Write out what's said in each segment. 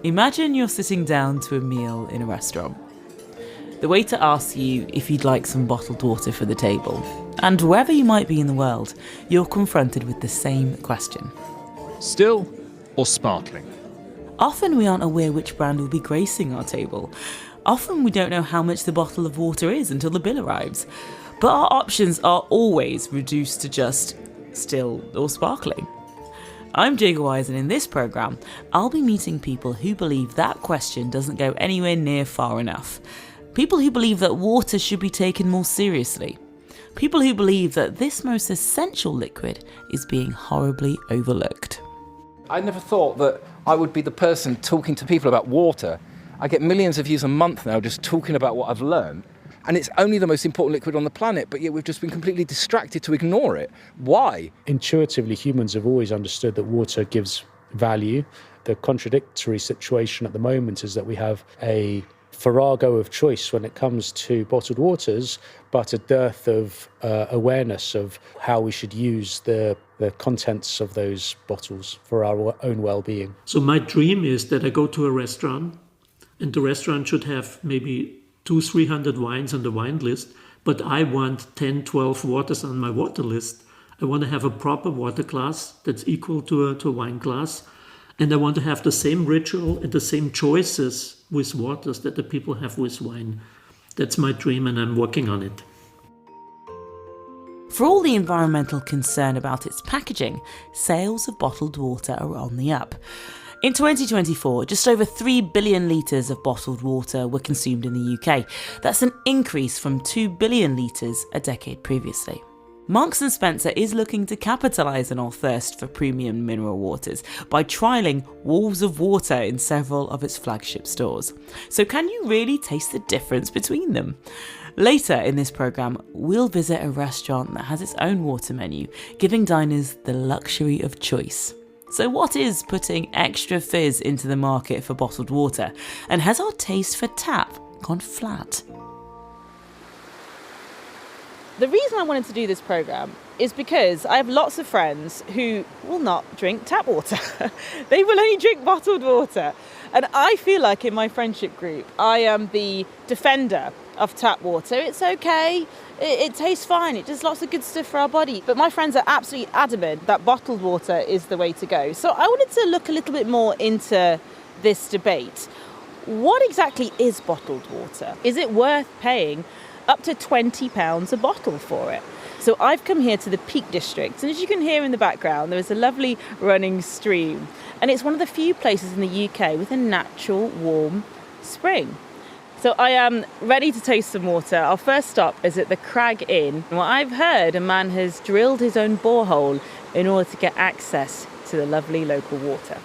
Imagine you're sitting down to a meal in a restaurant. The waiter asks you if you'd like some bottled water for the table. And wherever you might be in the world, you're confronted with the same question. Still or sparkling? Often we aren't aware which brand will be gracing our table. Often we don't know how much the bottle of water is until the bill arrives. But our options are always reduced to just still or sparkling. I'm Jaega Wise, and in this programme, I'll be meeting people who believe that question doesn't go anywhere near far enough. People who believe that water should be taken more seriously. People who believe that this most essential liquid is being horribly overlooked. I never thought that I would be the person talking to people about water. I get millions of views a month now just talking about what I've learned. And it's only the most important liquid on the planet, but yet we've just been completely distracted to ignore it. Why? Intuitively, humans have always understood that water gives value. The contradictory situation at the moment is that we have a farrago of choice when it comes to bottled waters, but a dearth of awareness of how we should use the contents of those bottles for our own well-being. So my dream is that I go to a restaurant, and the restaurant should have maybe 200-300 wines on the wine list, but I want 10-12 waters on my water list. I want to have a proper water glass that's equal to a wine glass, and I want to have the same ritual and the same choices with waters that the people have with wine. That's my dream, and I'm working on it. For all the environmental concern about its packaging, sales of bottled water are on the up. In 2024, just over 3 billion litres of bottled water were consumed in the UK. That's an increase from 2 billion litres a decade previously. Marks & Spencer is looking to capitalise on our thirst for premium mineral waters by trialling walls of water in several of its flagship stores. So can you really taste the difference between them? Later in this programme, we'll visit a restaurant that has its own water menu, giving diners the luxury of choice. So what is putting extra fizz into the market for bottled water? And has our taste for tap gone flat? The reason I wanted to do this programme is because I have lots of friends who will not drink tap water. They will only drink bottled water. And I feel like in my friendship group, I am the defender of tap water. It's okay. It tastes fine. It does lots of good stuff for our body. But my friends are absolutely adamant that bottled water is the way to go. So I wanted to look a little bit more into this debate. What exactly is bottled water? Is it worth paying up to £20 a bottle for it? So I've come here to the Peak District, and as you can hear in the background, there is a lovely running stream. And it's one of the few places in the UK with a natural warm spring. So I am ready to taste some water. Our first stop is at the Crag Inn. Well, I've heard a man has drilled his own borehole in order to get access to the lovely local water.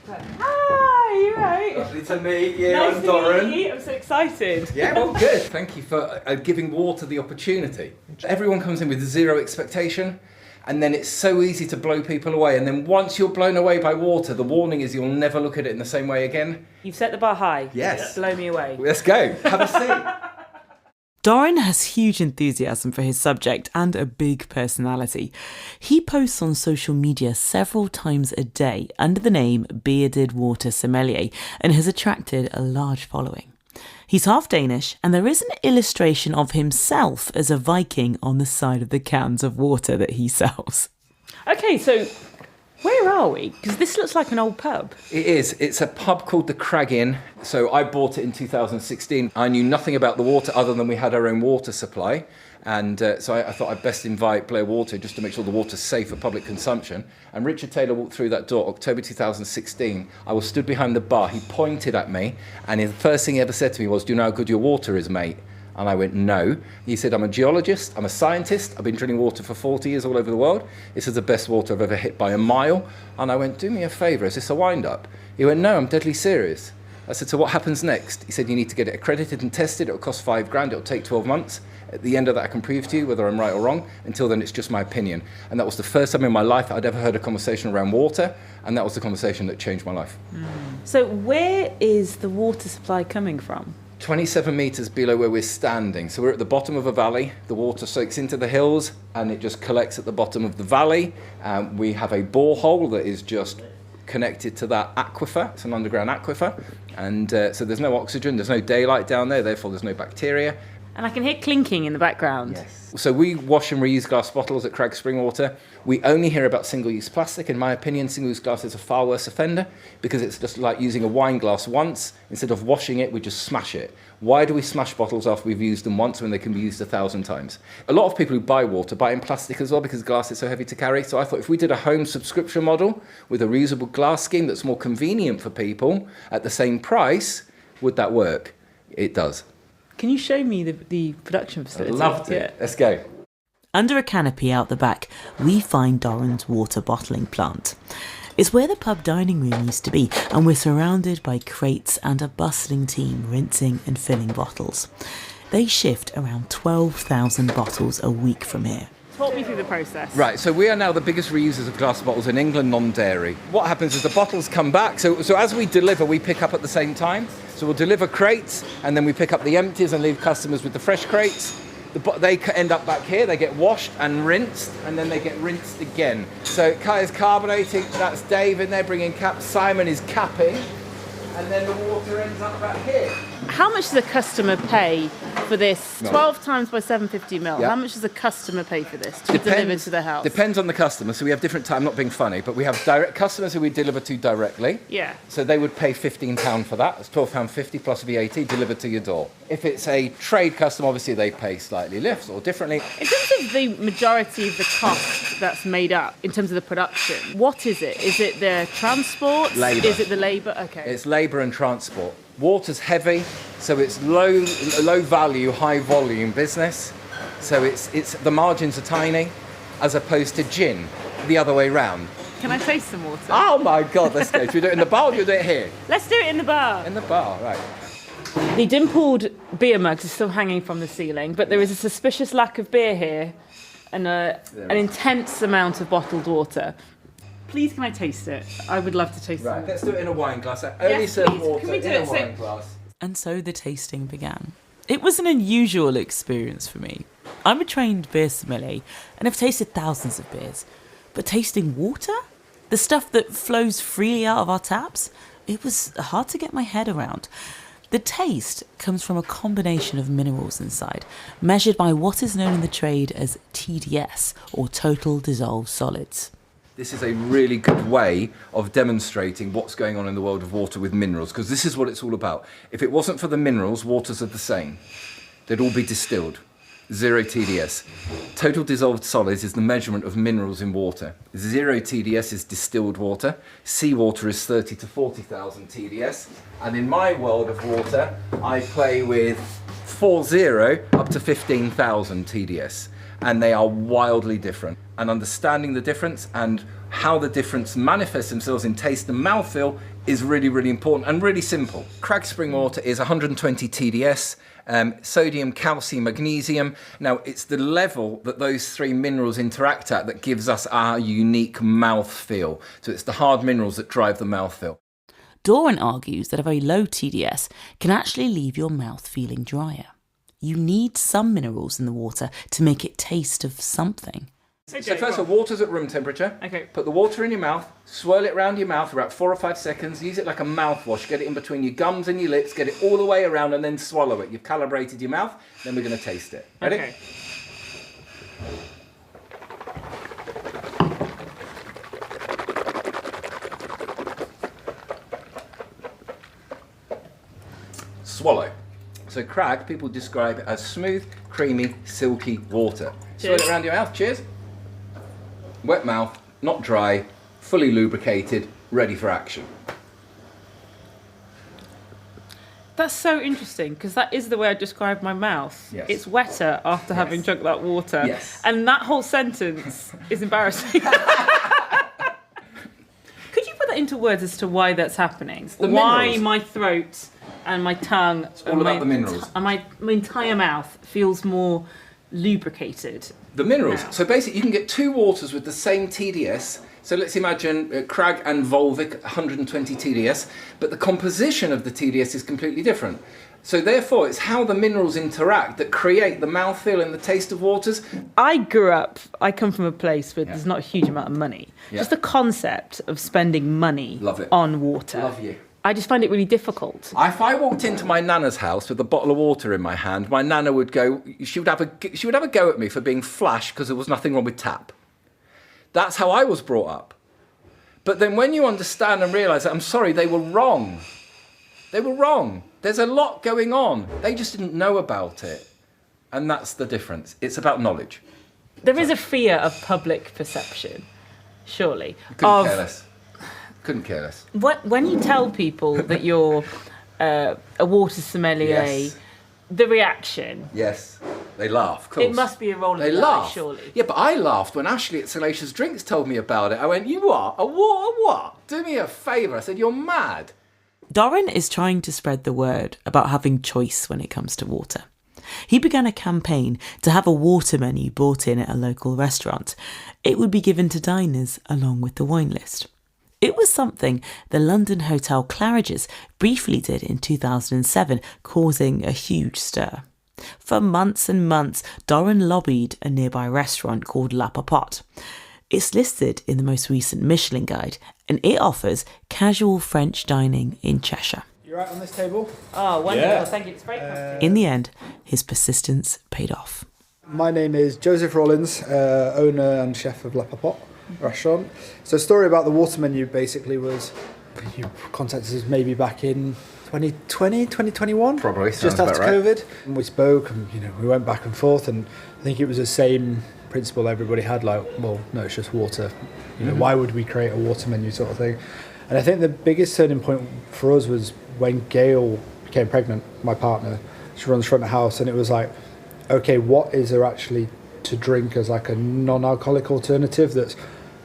Hi, you right? Lovely to meet you. Nice I'm to Doran. meet you. I'm so excited. Yeah, well, good. Thank you for giving water the opportunity. Everyone comes in with zero expectation, and then it's so easy to blow people away. And then once you're blown away by water, the warning is you'll never look at it in the same way again. You've set the bar high. Yes. Blow me away. Let's go. Have a seat. Doran has huge enthusiasm for his subject and a big personality. He posts on social media several times a day under the name Bearded Water Sommelier and has attracted a large following. He's half Danish, and there is an illustration of himself as a Viking on the side of the cans of water that he sells. Okay, so where are we? Because this looks like an old pub. It is. It's a pub called the Crag Inn. So I bought it in 2016. I knew nothing about the water other than we had our own water supply. And so I thought I'd best invite Blair Water just to make sure the water's safe for public consumption. And Richard Taylor walked through that door, October 2016. I was stood behind the bar. He pointed at me, and the first thing he ever said to me was, "Do you know how good your water is, mate?" And I went, "No." He said, "I'm a geologist, I'm a scientist, I've been drilling water for 40 years all over the world. This is the best water I've ever hit by a mile." And I went, "Do me a favour, is this a wind-up?" He went, "No, I'm deadly serious." I said, "So what happens next?" He said, "You need to get it accredited and tested. It'll cost $5,000, it'll take 12 months. At the end of that, I can prove to you whether I'm right or wrong. Until then, it's just my opinion." And that was the first time in my life I'd ever heard a conversation around water, and that was the conversation that changed my life. So where is the water supply coming from? 27 metres below where we're standing. So we're at the bottom of a valley. The water soaks into the hills and it just collects at the bottom of the valley. We have a borehole that is just connected to that aquifer. It's an underground aquifer. And so there's no oxygen, there's no daylight down there, therefore there's no bacteria. And I can hear clinking in the background. Yes. So we wash and reuse glass bottles at Crag Spring Water. We only hear about single-use plastic. In my opinion, single-use glass is a far worse offender because it's just like using a wine glass once. Instead of washing it, we just smash it. Why do we smash bottles after we've used them once when they can be used 1,000 times? A lot of people who buy water buy in plastic as well because glass is so heavy to carry. So I thought if we did a home subscription model with a reusable glass scheme that's more convenient for people at the same price, would that work? It does. Can you show me the production facility? I'd love to. Yeah. Let's go. Under a canopy out the back, we find Doran's water bottling plant. It's where the pub dining room used to be, and we're surrounded by crates and a bustling team rinsing and filling bottles. They shift around 12,000 bottles a week from here. Talk me through the process. Right, so we are now the biggest reusers of glass bottles in England, non-dairy. What happens is the bottles come back, so as we deliver, we pick up at the same time. So we'll deliver crates, and then we pick up the empties and leave customers with the fresh crates. They end up back here, they get washed and rinsed, and then they get rinsed again. So Kai is carbonating, that's Dave in there bringing caps, Simon is capping, and then the water ends up back here. How much does a customer pay for this? 12 times by 750 ml. Yeah. How much does a customer pay for this to deliver to their house? Depends on the customer. So we have different time. I'm not being funny, but we have direct customers who we deliver to directly. Yeah. So they would pay £15 for that. It's £12.50 plus VAT delivered to your door. If it's a trade customer, obviously they pay slightly less or differently. In terms of the majority of the cost that's made up in terms of the production, what is it? Is it the transport? Labour. Is it the labour? Okay. It's labour and transport. Water's heavy, so it's low value, high volume business. So it's the margins are tiny, as opposed to gin, the other way round. Can I taste some water? Oh my God, let's go. Should we do it in the bar or do we do it here? Let's do it in the bar. In the bar, right. The dimpled beer mugs are still hanging from the ceiling, but there is a suspicious lack of beer here and an intense amount of bottled water. Please, can I taste it? I would love to taste it. Right, let's do it in a wine glass. Only serve please. water Can we do in a it? wine glass. And so the tasting began. It was an unusual experience for me. I'm a trained beer sommelier and have tasted thousands of beers. But tasting water? The stuff that flows freely out of our taps? It was hard to get my head around. The taste comes from a combination of minerals inside, measured by what is known in the trade as TDS, or total dissolved solids. This is a really good way of demonstrating what's going on in the world of water with minerals, because this is what it's all about. If it wasn't for the minerals, waters are the same. They'd all be distilled. Zero TDS. Total dissolved solids is the measurement of minerals in water. Zero TDS is distilled water. Seawater is 30 to 40,000 TDS. And in my world of water, I play with 40 up to 15,000 TDS. And they are wildly different. And understanding the difference and how the difference manifests themselves in taste and mouthfeel is really, really important and really simple. Crag Spring Water is 120 TDS, sodium, calcium, magnesium. Now, it's the level that those three minerals interact at that gives us our unique mouthfeel. So it's the hard minerals that drive the mouthfeel. Doran argues that a very low TDS can actually leave your mouth feeling drier. You need some minerals in the water to make it taste of something. So first of all, water's at room temperature. Okay. Put the water in your mouth, swirl it around your mouth for about 4 or 5 seconds, use it like a mouthwash, get it in between your gums and your lips, get it all the way around and then swallow it. You've calibrated your mouth, then we're going to taste it. Ready? Okay. Swallow. So Crag, people describe it as smooth, creamy, silky water. Cheers. Swirl it around your mouth, cheers. Wet mouth, not dry, fully lubricated, ready for action. That's so interesting because that is the way I describe my mouth. Yes. It's wetter after having drunk that water. Yes. And that whole sentence is embarrassing. Could you put that into words as to why that's happening? The Why minerals. my throat and my tongue all about the minerals. and my entire mouth feels more lubricated. The minerals. Now. So basically you can get 2 waters with the same TDS. So let's imagine Crag and Volvic, 120 TDS, but the composition of the TDS is completely different. So therefore, it's how the minerals interact that create the mouthfeel and the taste of waters. I come from a place where there's not a huge amount of money. Yeah. Just the concept of spending money Love it. on water. Love you. I just find it really difficult. If I walked into my nana's house with a bottle of water in my hand, my nana would go, she would have a go at me for being flash because there was nothing wrong with tap. That's how I was brought up. But then when you understand and realise that, I'm sorry, they were wrong. They were wrong. There's a lot going on. They just didn't know about it. And that's the difference. It's about knowledge. There is a fear of public perception, surely. Couldn't care less. Couldn't care less. When you tell people that you're a water sommelier, Yes. the reaction, Yes. They laugh, of course. it must be a roll of They the laugh. eyes, surely. Yeah, but I laughed when Ashley at Salacious Drinks told me about it. I went, you what? A what? A what? Do me a favour. I said, you're mad. Doran is trying to spread the word about having choice when it comes to water. He began a campaign to have a water menu brought in at a local restaurant. It would be given to diners along with the wine list. It was something the London hotel Claridge's briefly did in 2007, causing a huge stir. For months and months, Doran lobbied a nearby restaurant called La Popote. It's listed in the most recent Michelin guide, and it offers casual French dining in Cheshire. You right on this table? Oh, wonderful. Thank you. It's very comfortable. In the end, his persistence paid off. My name is Joseph Rollins, owner and chef of La Popote restaurant. So the story about the water menu basically was, you contacted us maybe back in 2020, 2021? Probably, sounds just after about right. COVID. And we spoke and, we went back and forth, and I think it was the same principle everybody had, like, well, no, it's just water. Why would we create a water menu sort of thing? And I think the biggest turning point for us was when Gail became pregnant, my partner. She runs front of house, and it was like, okay, what is there actually to drink as like a non-alcoholic alternative that's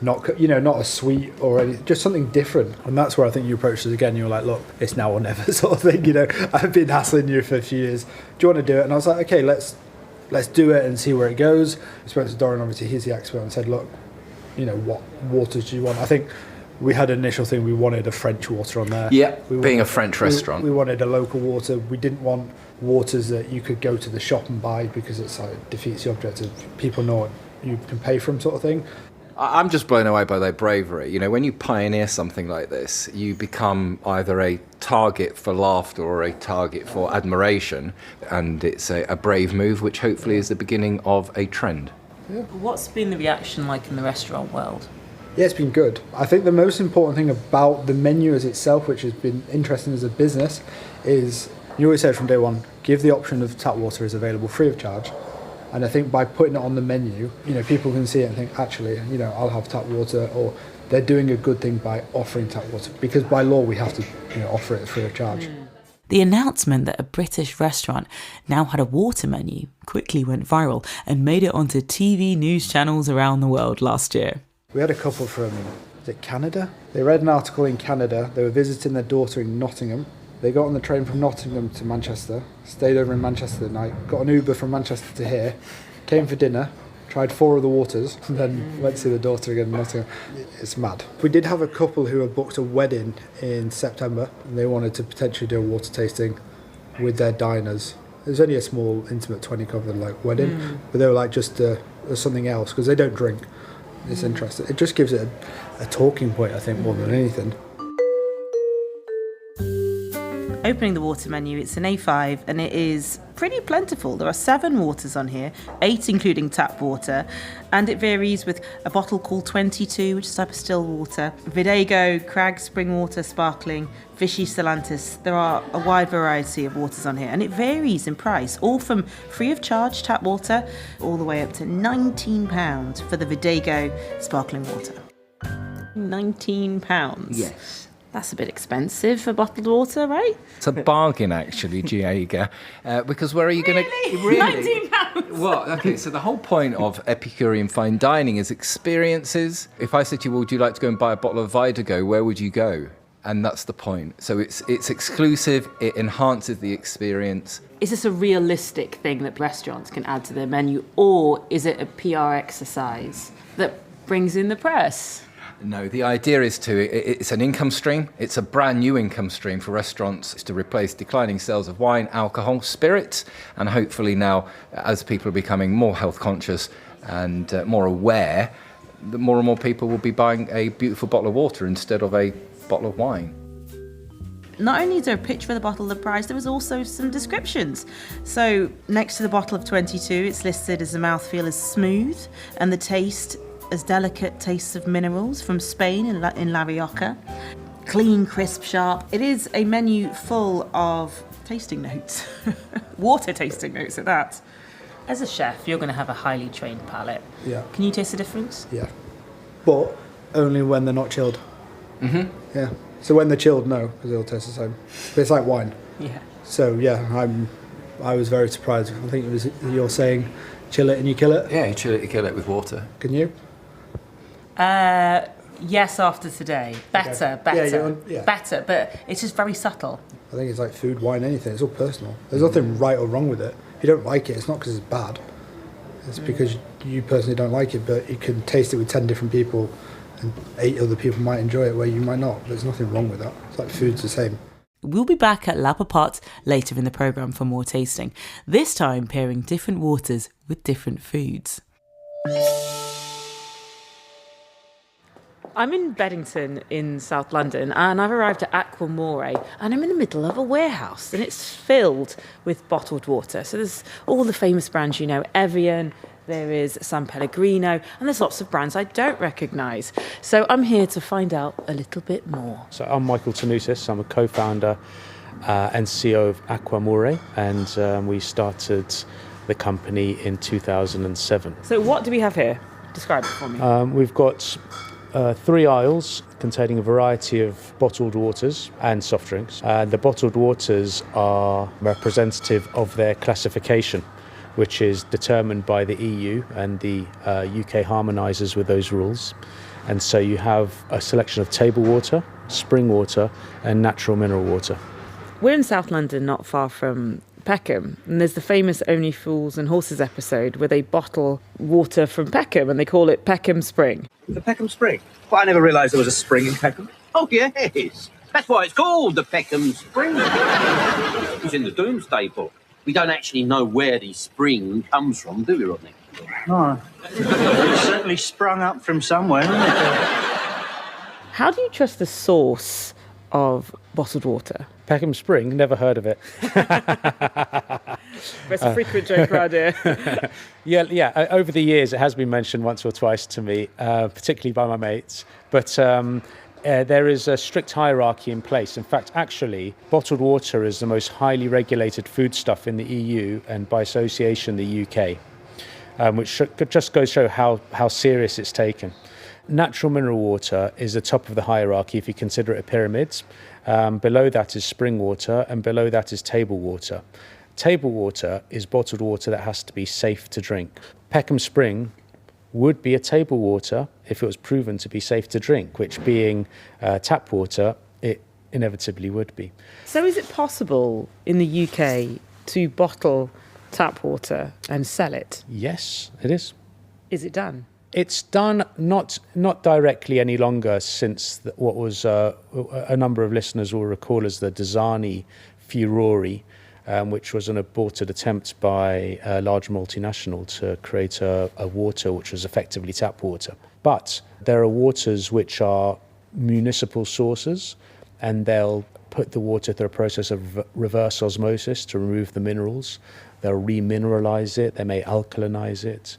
not, not a sweet or just something different? And that's where I think you approached us again. You were like, look, it's now or never sort of thing. I've been hassling you for a few years. Do you want to do it? And I was like, okay, let's do it and see where it goes. I spoke to Doran, obviously he's the expert, and said, look, what waters do you want? I think we had an initial thing, we wanted a French water on there. Yeah, being a French restaurant. We wanted a local water. We didn't want waters that you could go to the shop and buy, because it's like defeats the object of people know what you can pay for them sort of thing. I'm just blown away by their bravery. When you pioneer something like this, you become either a target for laughter or a target for admiration, and it's a brave move, which hopefully is the beginning of a trend. Yeah. What's been the reaction like in the restaurant world? Yeah, it's been good. I think the most important thing about the menu as itself, which has been interesting as a business, is you always said from day one, give the option of tap water is available free of charge. And I think by putting it on the menu, people can see it and think, actually, I'll have tap water, or they're doing a good thing by offering tap water, because by law we have to offer it free of charge. The announcement that a British restaurant now had a water menu quickly went viral and made it onto TV news channels around the world last year. We had a couple from, is it Canada? They read an article in Canada. They were visiting their daughter in Nottingham. They got on the train from Nottingham to Manchester, stayed over in Manchester the night, got an Uber from Manchester to here, came for dinner, tried 4 of the waters, and then went to see the daughter again in Nottingham. It's mad. We did have a couple who had booked a wedding in September, and they wanted to potentially do a water tasting with their diners. It was only a small, intimate 20-cover wedding, but they were like just something else, because they don't drink. It's interesting. It just gives it a talking point, I think, more than anything. Opening the water menu, it's an A5 and it is pretty plentiful. There are 7 waters on here, 8 including tap water, and it varies with a bottle called 22, which is a type of still water, Vidego, Crag spring water, sparkling, Vichy Celantis. There are a wide variety of waters on here, and it varies in price, all from free of charge tap water all the way up to £19 for the Vidego sparkling water. £19? Yes. That's a bit expensive for bottled water, right? It's a bargain, actually, Jaega, because where are you going to... Really? £19? Well, okay, so the whole point of Epicurean fine dining is experiences. If I said to you, well, would you like to go and buy a bottle of Vidego, where would you go? And that's the point. So it's exclusive, it enhances the experience. Is this a realistic thing that restaurants can add to their menu, or is it a PR exercise that brings in the press? No, the idea is it's an income stream. It's a brand new income stream for restaurants. It's to replace declining sales of wine, alcohol, spirits, and hopefully now, as people are becoming more health conscious and more aware, that more and more people will be buying a beautiful bottle of water instead of a bottle of wine. Not only is there a picture of the bottle of the prize, there was also some descriptions. So next to the bottle of 22, it's listed as the mouthfeel is smooth and the taste as delicate tastes of minerals from Spain in La Rioja. Clean, crisp, sharp. It is a menu full of tasting notes. Water tasting notes at that. As a chef, you're going to have a highly trained palate. Yeah. Can you taste the difference? Yeah. But only when they're not chilled. Mm-hmm. Yeah. So when they're chilled, no, because they'll taste the same. But it's like wine. Yeah. So yeah, I was very surprised. I think it was you're saying chill it and you kill it. Yeah, you chill it, you kill it with water. Can you? Yes, after today. Better. Yeah. Better, but it's just very subtle. I think it's like food, wine, anything. It's all personal. There's nothing right or wrong with it. If you don't like it, it's not because it's bad. It's because you personally don't like it, but you can taste it with 10 different people and 8 other people might enjoy it where you might not. There's nothing wrong with that. It's like food's the same. We'll be back at La Papote later in the programme for more tasting, this time pairing different waters with different foods. I'm in Beddington in South London and I've arrived at Aquamore and I'm in the middle of a warehouse and it's filled with bottled water. So there's all the famous brands, you know, Evian, there is San Pellegrino, and there's lots of brands I don't recognise. So I'm here to find out a little bit more. So I'm Michael Tanusis. I'm a co-founder and CEO of Aquamore, and we started the company in 2007. So what do we have here? Describe it for me. We've got 3 aisles containing a variety of bottled waters and soft drinks. The bottled waters are representative of their classification, which is determined by the EU, and the UK harmonises with those rules. And so you have a selection of table water, spring water and natural mineral water. We're in South London, not far from Peckham, and there's the famous Only Fools and Horses episode where they bottle water from Peckham and they call it Peckham Spring. The Peckham Spring? Well, I never realised there was a spring in Peckham. Oh, yes. That's why it's called the Peckham Spring. It was in the Doomsday Book. We don't actually know where the spring comes from, do we, Rodney? No. It's certainly sprung up from somewhere, isn't it? How do you trust the source of bottled water? Peckham Spring, never heard of it. That's a frequent joke around here. Yeah. Over the years, it has been mentioned once or twice to me, particularly by my mates. But there is a strict hierarchy in place. In fact, actually, bottled water is the most highly regulated foodstuff in the EU and by association the UK, which just goes to show how serious it's taken. Natural mineral water is the top of the hierarchy if you consider it a pyramid. Below that is spring water, and below that is table water. Table water is bottled water that has to be safe to drink. Peckham Spring would be a table water if it was proven to be safe to drink, which being tap water, it inevitably would be. So is it possible in the UK to bottle tap water and sell it? Yes, it is. Is it done? It's done not directly any longer since what was a number of listeners will recall as the Dasani furore, which was an aborted attempt by a large multinational to create a water which was effectively tap water. But there are waters which are municipal sources, and they'll put the water through a process of reverse osmosis to remove the minerals. They'll remineralize it, they may alkalinize it,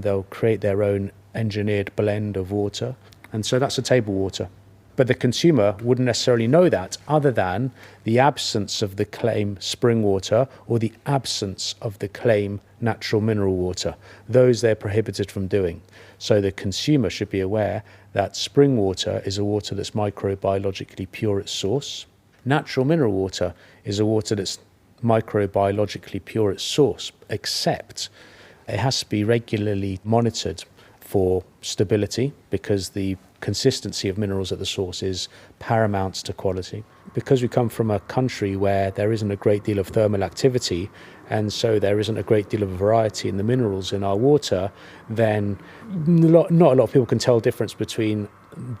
they'll create their own engineered blend of water. And so that's a table water. But the consumer wouldn't necessarily know that, other than the absence of the claim spring water or the absence of the claim natural mineral water. Those they're prohibited from doing. So the consumer should be aware that spring water is a water that's microbiologically pure at source. Natural mineral water is a water that's microbiologically pure at source, except it has to be regularly monitored for stability, because the consistency of minerals at the source is paramount to quality. Because we come from a country where there isn't a great deal of thermal activity, and so there isn't a great deal of variety in the minerals in our water, then not a lot of people can tell the difference between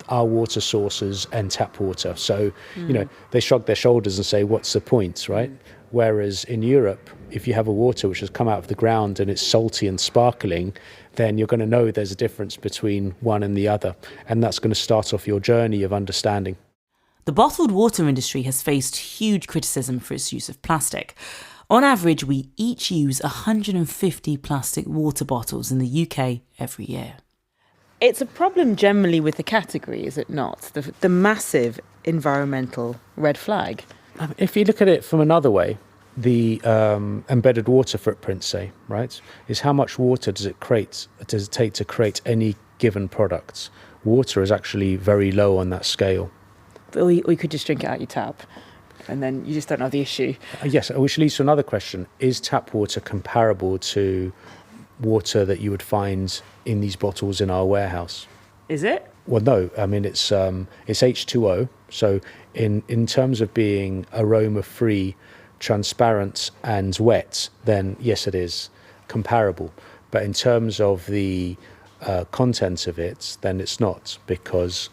our water sources and tap water. So, they shrug their shoulders and say, what's the point, right? Whereas in Europe, if you have a water which has come out of the ground and it's salty and sparkling, then you're going to know there's a difference between one and the other. And that's going to start off your journey of understanding. The bottled water industry has faced huge criticism for its use of plastic. On average, we each use 150 plastic water bottles in the UK every year. It's a problem generally with the category, is it not? The massive environmental red flag. If you look at it from another way, the embedded water footprint, say, right, is how much water does it take to create any given product? Water is actually very low on that scale. Or you could just drink it out your tap, and then you just don't have the issue. Yes, which leads to another question. Is tap water comparable to water that you would find in these bottles in our warehouse? Is it? Well, no. I mean, it's H2O. So in terms of being aroma-free, transparent and wet, then yes, it is comparable. But in terms of the content of it, then it's not, because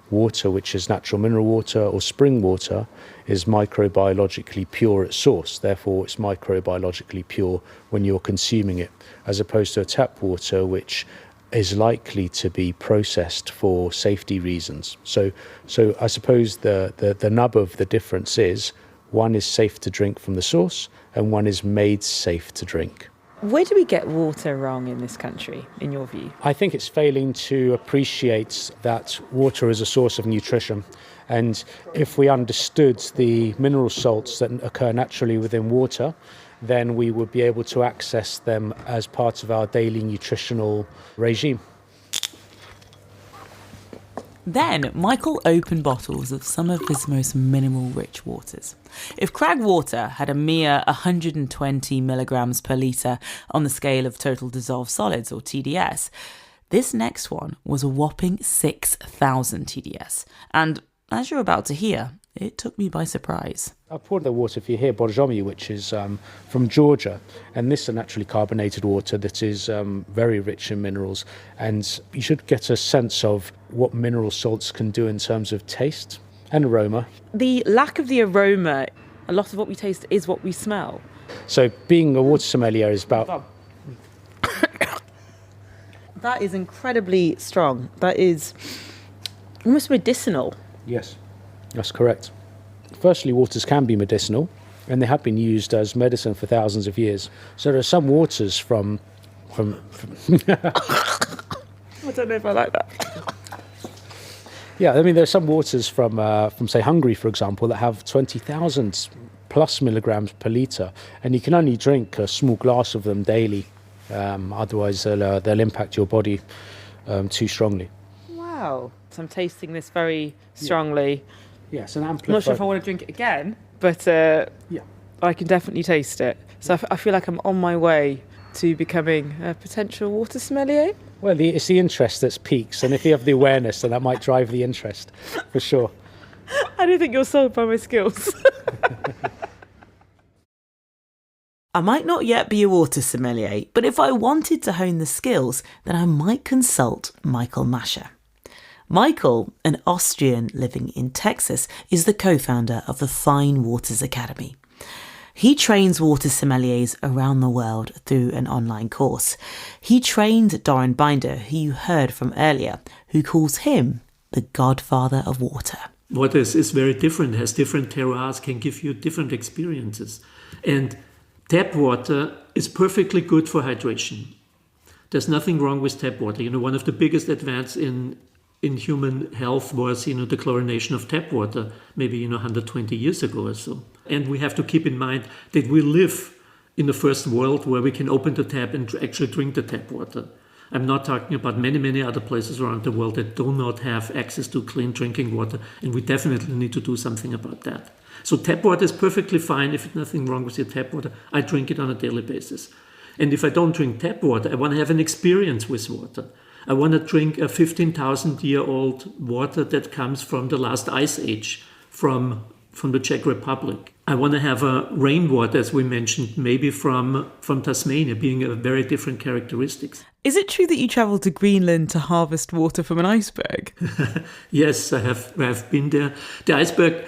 water, which is natural mineral water or spring water, is microbiologically pure at source. Therefore, it's microbiologically pure when you're consuming it, as opposed to a tap water, which is likely to be processed for safety reasons. So I suppose the nub of the difference is one is safe to drink from the source and one is made safe to drink. Where do we get water wrong in this country, in your view? I think it's failing to appreciate that water is a source of nutrition. And if we understood the mineral salts that occur naturally within water, then we would be able to access them as part of our daily nutritional regime. Then Michael opened bottles of some of his most mineral-rich waters. If Crag water had a mere 120 milligrams per litre on the scale of total dissolved solids, or TDS, this next one was a whopping 6,000 TDS. And as you're about to hear, it took me by surprise. I poured the water for you here, Borjomi, which is from Georgia. And this is a naturally carbonated water that is very rich in minerals. And you should get a sense of what mineral salts can do in terms of taste and aroma. The lack of the aroma, a lot of what we taste is what we smell. So being a water sommelier is about... That is incredibly strong. That is almost medicinal. Yes, that's correct. Firstly, waters can be medicinal, and they have been used as medicine for thousands of years. So there are some waters from I don't know if I like that. Yeah, I mean, there are some waters from say, Hungary, for example, that have 20,000 plus milligrams per litre, and you can only drink a small glass of them daily. Otherwise, they'll impact your body too strongly. Wow. So I'm tasting this very strongly. Yes, an amplified. I'm not sure if I want to drink it again, but I can definitely taste it. So I feel like I'm on my way to becoming a potential water sommelier. Well, it's the interest that's peaks, and if you have the awareness, then that might drive the interest, for sure. I don't think you're sold by my skills. I might not yet be a water sommelier, but if I wanted to hone the skills, then I might consult Michael Mascha. Michael, an Austrian living in Texas, is the co-founder of the Fine Waters Academy. He trains water sommeliers around the world through an online course. He trained Darren Binder, who you heard from earlier, who calls him the godfather of water. Water is very different, has different terroirs, can give you different experiences. And tap water is perfectly good for hydration. There's nothing wrong with tap water. You know, one of the biggest advances in human health was, the chlorination of tap water, maybe, 120 years ago or so. And we have to keep in mind that we live in the first world where we can open the tap and actually drink the tap water. I'm not talking about many, many other places around the world that do not have access to clean drinking water, and we definitely need to do something about that. So tap water is perfectly fine. If there's nothing wrong with your tap water, I drink it on a daily basis. And if I don't drink tap water, I want to have an experience with water. I want to drink a 15,000-year-old water that comes from the last ice age, from from the Czech Republic. I want to have a rainwater, as we mentioned, maybe from Tasmania, being a very different characteristics. Is it true that you travelled to Greenland to harvest water from an iceberg? Yes, I have been there. The iceberg,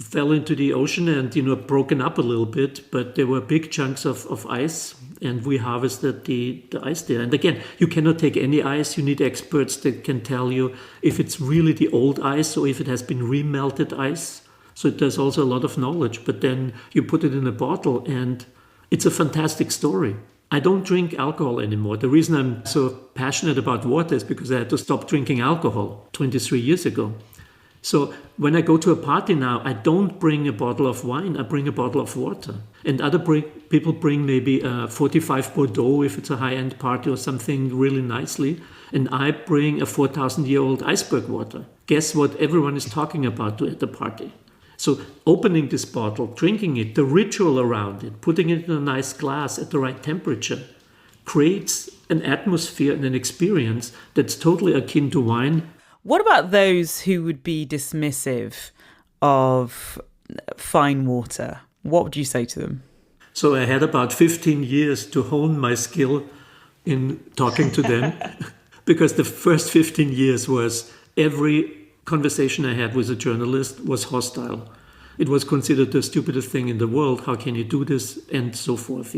fell into the ocean and, broken up a little bit, but there were big chunks of ice, and we harvested the ice there. And again, you cannot take any ice. You need experts that can tell you if it's really the old ice or if it has been remelted ice. So there's also a lot of knowledge, but then you put it in a bottle and it's a fantastic story. I don't drink alcohol anymore. The reason I'm so passionate about water is because I had to stop drinking alcohol 23 years ago. So when I go to a party now, I don't bring a bottle of wine, I bring a bottle of water. And other people bring maybe a 45 Bordeaux if it's a high-end party or something really nicely. And I bring a 4,000-year-old iceberg water. Guess what everyone is talking about at the party? So opening this bottle, drinking it, the ritual around it, putting it in a nice glass at the right temperature, creates an atmosphere and an experience that's totally akin to wine. What about those who would be dismissive of fine water? What would you say to them? So I had about 15 years to hone my skill in talking to them because the first 15 years was every conversation I had with a journalist was hostile. It was considered the stupidest thing in the world. How can you do this? And so forth.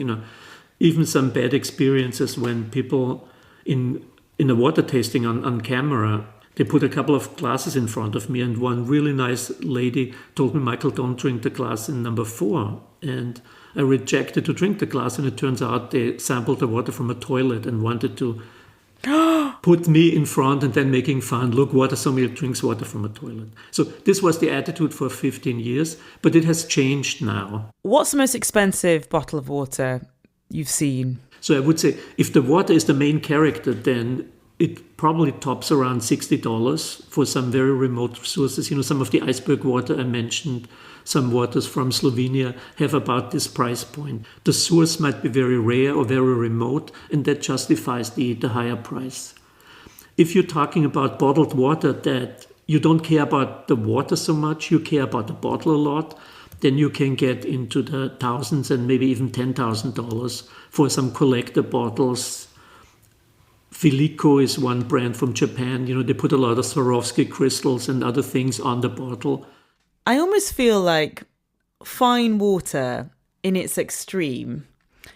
Even some bad experiences when people in a water tasting on camera, they put a couple of glasses in front of me, and one really nice lady told me, Michael, don't drink the glass in number 4. And I rejected to drink the glass, and it turns out they sampled the water from a toilet and wanted to put me in front and then making fun. Look, water sommelier drinks water from a toilet. So this was the attitude for 15 years, but it has changed now. What's the most expensive bottle of water you've seen? So I would say if the water is the main character, then it probably tops around $60 for some very remote sources. Some of the iceberg water I mentioned, some waters from Slovenia have about this price point. The source might be very rare or very remote, and that justifies the higher price. If you're talking about bottled water that you don't care about the water so much, you care about the bottle a lot, then you can get into the thousands and maybe even $10,000 for some collector bottles. Filico is one brand from Japan. They put a lot of Swarovski crystals and other things on the bottle. I almost feel like fine water in its extreme,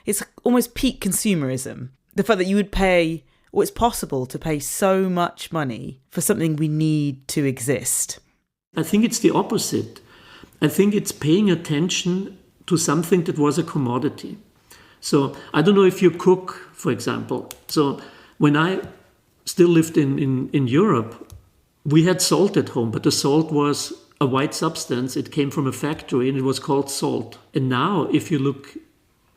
it's almost peak consumerism. The fact that you would pay, or it's possible to pay so much money for something we need to exist. I think it's the opposite. I think it's paying attention to something that was a commodity. So I don't know if you cook, for example. So when I still lived in Europe, we had salt at home, but the salt was a white substance. It came from a factory and it was called salt. And now if you look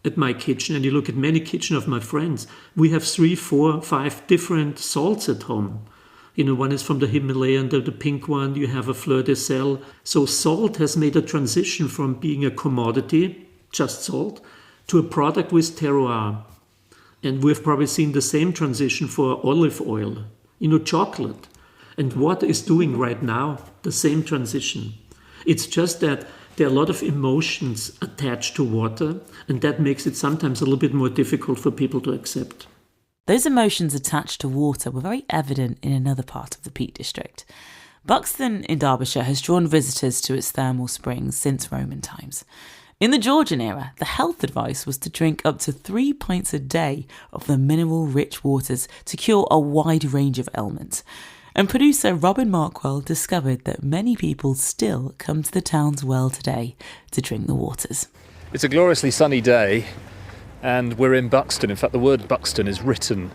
at my kitchen and you look at many kitchens of my friends, we have 3, 4, 5 different salts at home. One is from the Himalayan, the pink one, you have a fleur de sel. So salt has made a transition from being a commodity, just salt, to a product with terroir. And we've probably seen the same transition for olive oil, chocolate. And water is doing right now the same transition. It's just that there are a lot of emotions attached to water, and that makes it sometimes a little bit more difficult for people to accept. Those emotions attached to water were very evident in another part of the Peak District. Buxton in Derbyshire has drawn visitors to its thermal springs since Roman times. In the Georgian era, the health advice was to drink up to 3 pints a day of the mineral-rich waters to cure a wide range of ailments. And producer Robin Markwell discovered that many people still come to the town's well today to drink the waters. It's a gloriously sunny day, and we're in Buxton. In fact, the word Buxton is written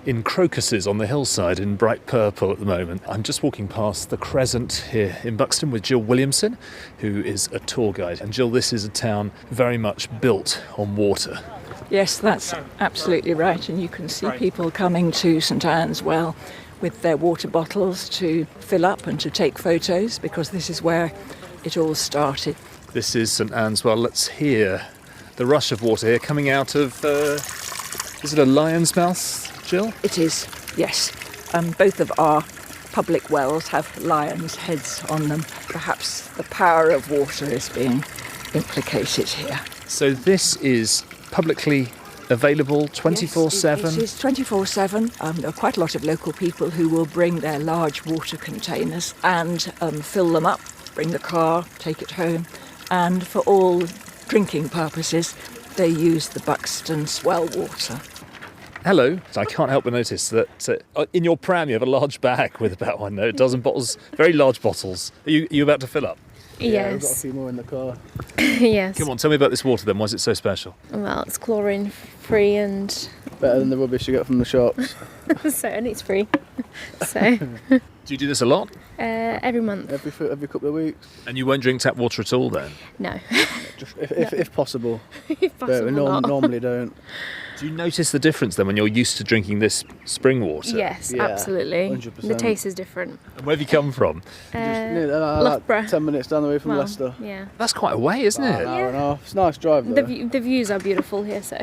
in crocuses on the hillside in bright purple at the moment. I'm just walking past the Crescent here in Buxton with Jill Williamson, who is a tour guide. And Jill, this is a town very much built on water. Yes, that's absolutely right. And you can see people coming to St Anne's Well with their water bottles to fill up and to take photos, because this is where it all started. This is St Anne's Well. Let's hear the rush of water here coming out of, is it a lion's mouth, Jill? It is, yes. Both of our public wells have lions' heads on them. Perhaps the power of water is being implicated here. So this is publicly available 24/7? Yes, it is 24/7. There are quite a lot of local people who will bring their large water containers and fill them up, bring the car, take it home, and for all drinking purposes, they use the Buxton swell water. Hello. I can't help but notice that in your pram you have a large bag with about, a dozen bottles, very large bottles. Are you about to fill up? Yeah, we've got a few more in the car. Yes. Come on, tell me about this water then. Why is it so special? Well, it's chlorine free and Better than the rubbish you get from the shops. and it's free. So Do you do this a lot? every month. Every couple of weeks. And you won't drink tap water at all then? No. Just if possible. If But we possible, not. normally don't. Do you notice the difference then when you're used to drinking this spring water? Yes, Yeah, absolutely. 100%. The taste is different. And where have you come from? Loughborough. 10 minutes down the way from Well, Leicester. yeah. That's quite a way, isn't An it? hour and a half. It's a nice drive though. The views are beautiful here, so.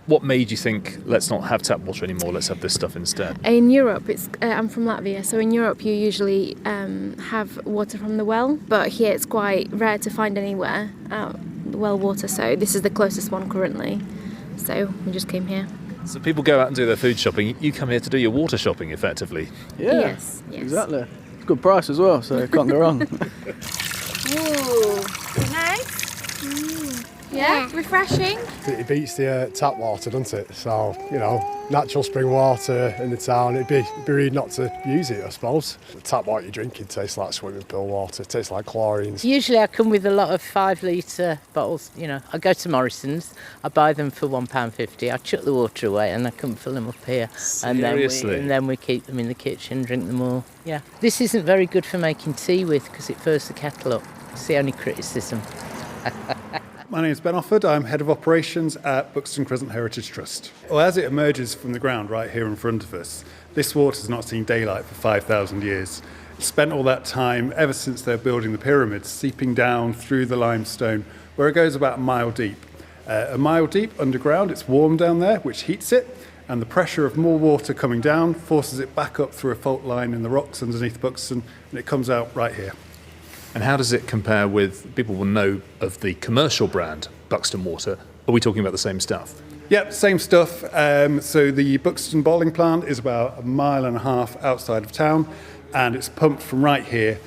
What made you think, let's not have tap water anymore, let's have this stuff instead? In Europe, I'm from Latvia, so in Europe you usually have water from the well, but here it's quite rare to find anywhere well water, so this is the closest one currently. So we just came here. So people go out and do their food shopping, you come here to do your water shopping effectively. Yeah, Yes. exactly. It's a good price as well, so can't go wrong. Ooh, nice. Yeah, refreshing. It beats the tap water, doesn't it? So, natural spring water in the town, it'd be rude not to use it, I suppose. The tap water you're drinking tastes like swimming pool water, it tastes like chlorines. Usually I come with a lot of 5 litre bottles, I go to Morrison's, I buy them for £1.50, I chuck the water away and I come fill them up here. Seriously? And then we keep them in the kitchen, drink them all. Yeah. This isn't very good for making tea with because it furs the kettle up. It's the only criticism. My name is Ben Offord. I'm Head of Operations at Buxton Crescent Heritage Trust. Well, as it emerges from the ground right here in front of us, this water's not seen daylight for 5,000 years. It's spent all that time, ever since they're building the pyramids, seeping down through the limestone, where it goes about a mile deep. A mile deep underground, it's warm down there, which heats it, and the pressure of more water coming down forces it back up through a fault line in the rocks underneath Buxton, and it comes out right here. And how does it compare with, people will know of the commercial brand Buxton Water? Are we talking about the same stuff? Yep, same stuff. So the Buxton bottling plant is about a mile and a half outside of town, and it's pumped from right here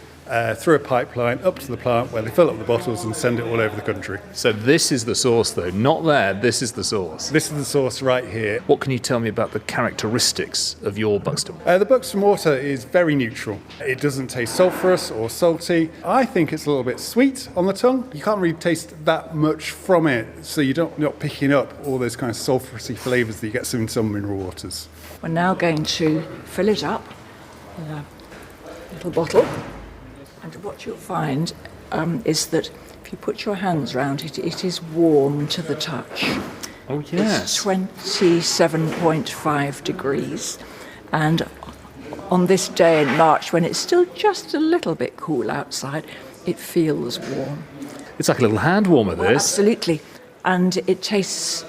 through a pipeline up to the plant where they fill up the bottles and send it all over the country. So this is the source though, not there, this is the source. This is the source right here. What can you tell me about the characteristics of your Buxton? The Buxton water is very neutral. It doesn't taste sulphurous or salty. I think it's a little bit sweet on the tongue. You can't really taste that much from it, so you're not picking up all those kind of sulphurousy flavours that you get in some mineral waters. We're now going to fill it up in a little bottle. And what you'll find is that if you put your hands around it, it is warm to the touch. Oh, yes. It's 27.5 degrees. And on this day in March, when it's still just a little bit cool outside, it feels warm. It's like a little hand warmer, this. Absolutely. And it tastes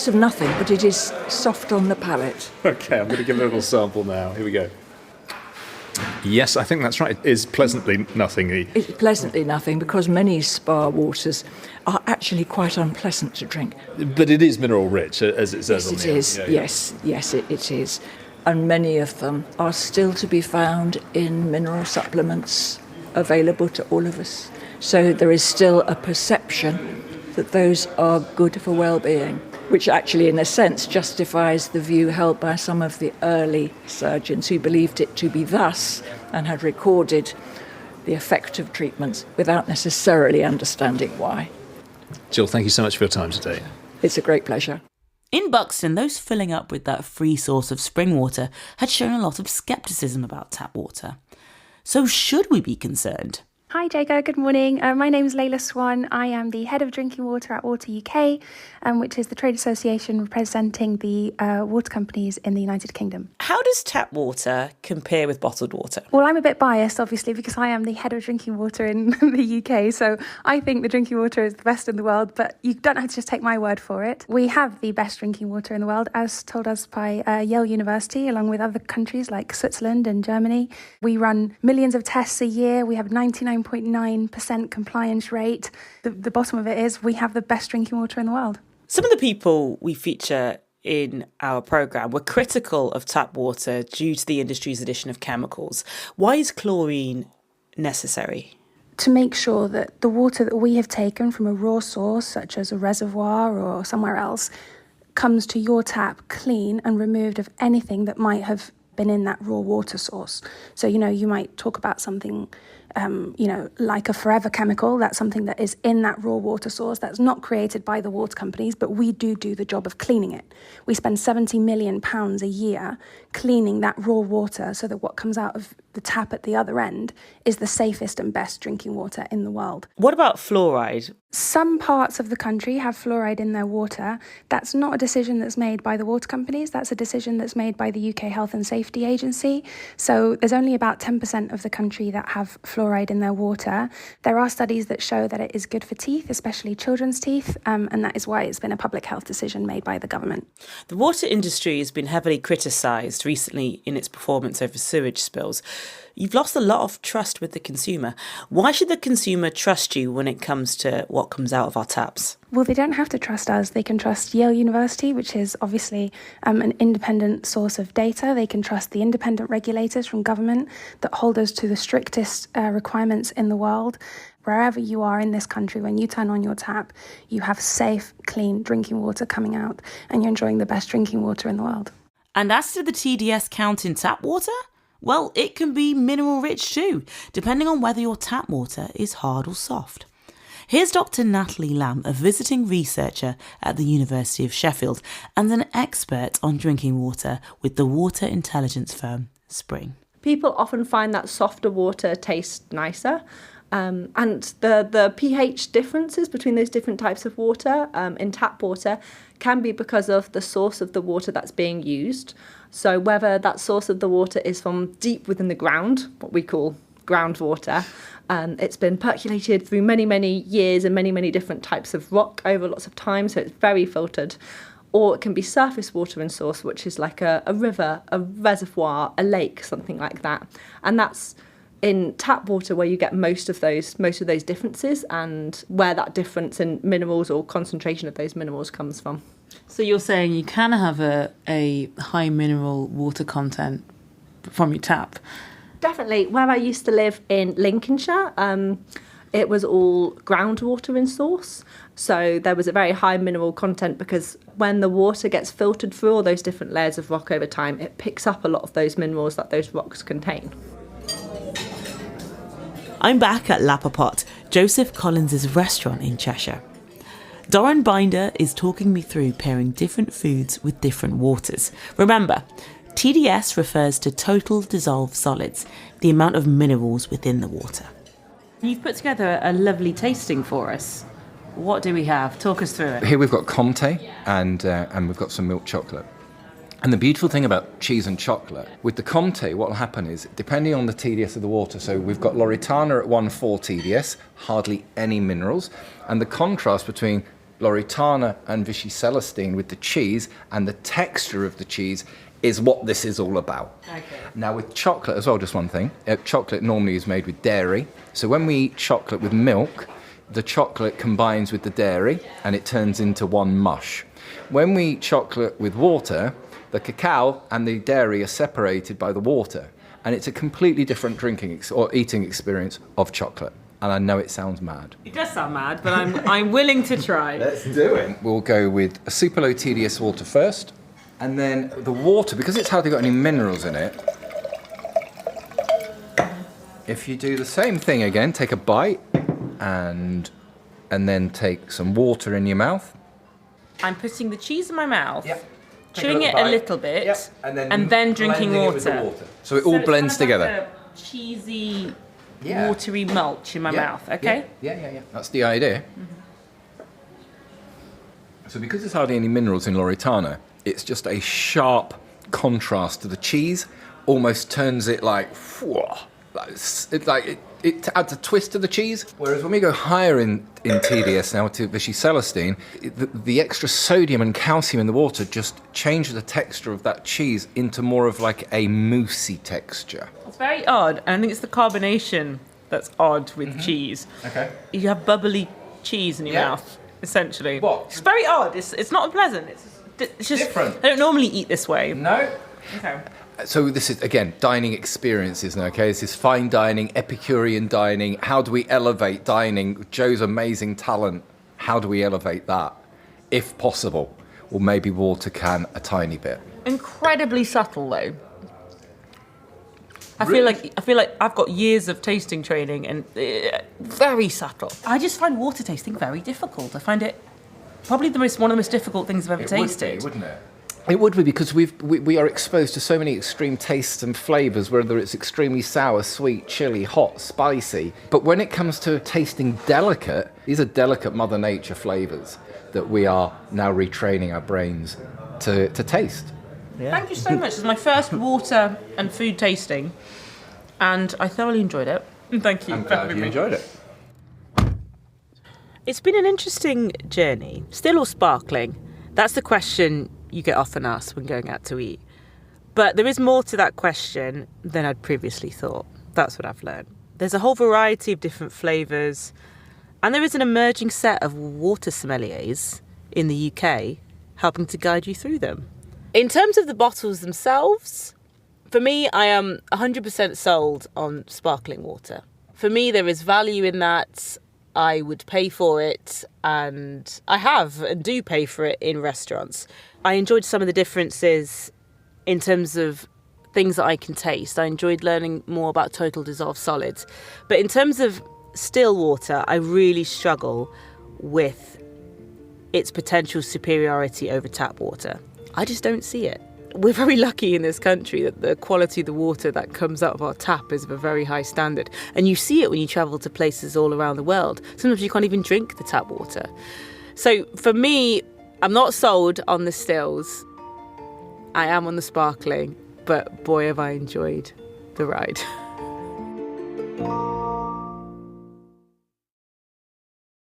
of nothing, but it is soft on the palate. Okay, I'm going to give it a little sample now. Here we go. Yes, I think that's right. It is pleasantly nothingy. It's pleasantly nothing because many spa waters are actually quite unpleasant to drink. But it is mineral rich, as it says on Yes, the it is. Yeah, Yes, it is. And many of them are still to be found in mineral supplements available to all of us. So there is still a perception that those are good for well-being, which actually, in a sense, justifies the view held by some of the early surgeons who believed it to be thus and had recorded the effect of treatments without necessarily understanding why. Jill, thank you so much for your time today. It's a great pleasure. In Buxton, those filling up with that free source of spring water had shown a lot of scepticism about tap water. So should we be concerned? Hi Jaega, good morning. My name is Layla Swan. I am the Head of Drinking Water at Water UK, which is the trade association representing the water companies in the United Kingdom. How does tap water compare with bottled water? Well, I'm a bit biased, obviously, because I am the Head of Drinking Water in the UK, so I think the drinking water is the best in the world, but you don't have to just take my word for it. We have the best drinking water in the world, as told us by Yale University, along with other countries like Switzerland and Germany. We run millions of tests a year. We have 99.9% compliance rate. The bottom of it is we have the best drinking water in the world. Some of the people we feature in our programme were critical of tap water due to the industry's addition of chemicals. Why is chlorine necessary? To make sure that the water that we have taken from a raw source, such as a reservoir or somewhere else, comes to your tap clean and removed of anything that might have been in that raw water source. So, you might talk about something like a forever chemical. That's something that is in that raw water source that's not created by the water companies, but we do the job of cleaning it. We spend £70 million a year cleaning that raw water so that what comes out of the tap at the other end is the safest and best drinking water in the world. What about fluoride? Some parts of the country have fluoride in their water. That's not a decision that's made by the water companies. That's a decision that's made by the UK Health and Safety Agency. So there's only about 10% of the country that have fluoride in their water. There are studies that show that it is good for teeth, especially children's teeth, and that is why it's been a public health decision made by the government. The water industry has been heavily criticised recently in its performance over sewage spills. You've lost a lot of trust with the consumer. Why should the consumer trust you when it comes to what comes out of our taps? Well, they don't have to trust us. They can trust Yale University, which is obviously an independent source of data. They can trust the independent regulators from government that hold us to the strictest requirements in the world. Wherever you are in this country, when you turn on your tap, you have safe, clean drinking water coming out, and you're enjoying the best drinking water in the world. And as to the TDS count in tap water, well, it can be mineral rich too, depending on whether your tap water is hard or soft. Here's Dr Natalie Lamb, a visiting researcher at the University of Sheffield and an expert on drinking water with the water intelligence firm Spring. People often find that softer water tastes nicer. And the pH differences between those different types of water in tap water can be because of the source of the water that's being used. So whether that source of the water is from deep within the ground, what we call groundwater, it's been percolated through many, many years and many, many different types of rock over lots of time, so it's very filtered. Or it can be surface water in source, which is like a river, a reservoir, a lake, something like that. And that's in tap water where you get most of those differences and where that difference in minerals or concentration of those minerals comes from. So you're saying you can have a high mineral water content from your tap? Definitely. Where I used to live in Lincolnshire, it was all groundwater in source. So there was a very high mineral content because when the water gets filtered through all those different layers of rock over time, it picks up a lot of those minerals that those rocks contain. I'm back at Lapapot, Joseph Collins' restaurant in Cheshire. Doran Binder is talking me through pairing different foods with different waters. Remember, TDS refers to total dissolved solids, the amount of minerals within the water. You've put together a lovely tasting for us. What do we have? Talk us through it. Here we've got Comté and we've got some milk chocolate. And the beautiful thing about cheese and chocolate, with the Comté, what will happen is, depending on the TDS of the water, so we've got Loredana at 1.4 TDS, hardly any minerals, and the contrast between Loredana and Vichy Celestine with the cheese and the texture of the cheese is what this is all about. Okay. Now with chocolate as well, just one thing, chocolate normally is made with dairy, so when we eat chocolate with milk, the chocolate combines with the dairy and it turns into one mush. When we eat chocolate with water, the cacao and the dairy are separated by the water, and it's a completely different drinking or eating experience of chocolate. And I know it sounds mad. It does sound mad, but I'm willing to try. Let's do it. We'll go with a super low TDS water first, and then the water, because it's hardly got any minerals in it, if you do the same thing again, take a bite and then take some water in your mouth. I'm putting the cheese in my mouth. Yep. Chewing it a little bit, yep. and then drinking water. So it all blends together. Like a cheesy watery mulch in my mouth, okay? Yeah. That's the idea. So because there's hardly any minerals in Loredana, it's just a sharp contrast to the cheese, almost turns it it adds a twist to the cheese. Whereas when we go higher in TDS now to Vichy Celestine, the extra sodium and calcium in the water just change the texture of that cheese into more of like a moussey texture. It's very odd. I think it's the carbonation that's odd with cheese. Okay. You have bubbly cheese in your mouth, essentially. What? It's very odd. It's not unpleasant. It's just different. I don't normally eat this way. No. Okay. So this is, again, dining experiences now, okay? This is fine dining, Epicurean dining. How do we elevate dining? Joe's amazing talent. How do we elevate that, if possible? Or maybe water can a tiny bit. Incredibly subtle, though. I feel like I've got years of tasting training and very subtle. I just find water tasting very difficult. I find it probably one of the most difficult things I've ever tasted. Wouldn't it? It would be, because we are exposed to so many extreme tastes and flavours, whether it's extremely sour, sweet, chilli, hot, spicy. But when it comes to tasting delicate, these are delicate Mother Nature flavours that we are now retraining our brains to taste. Yeah. Thank you so much. It's my first water and food tasting, and I thoroughly enjoyed it. Thank you. I'm glad you enjoyed it. It's been an interesting journey. Still or sparkling? That's the question you get often asked when going out to eat. But there is more to that question than I'd previously thought. That's what I've learned. There's a whole variety of different flavours, and there is an emerging set of water sommeliers in the UK helping to guide you through them. In terms of the bottles themselves, for me, I am 100% sold on sparkling water. For me, there is value in that. I would pay for it, and I have and do pay for it in restaurants. I enjoyed some of the differences in terms of things that I can taste. I enjoyed learning more about total dissolved solids. But in terms of still water, I really struggle with its potential superiority over tap water. I just don't see it. We're very lucky in this country that the quality of the water that comes out of our tap is of a very high standard. And you see it when you travel to places all around the world. Sometimes you can't even drink the tap water. So for me, I'm not sold on the stills. I am on the sparkling, but boy, have I enjoyed the ride.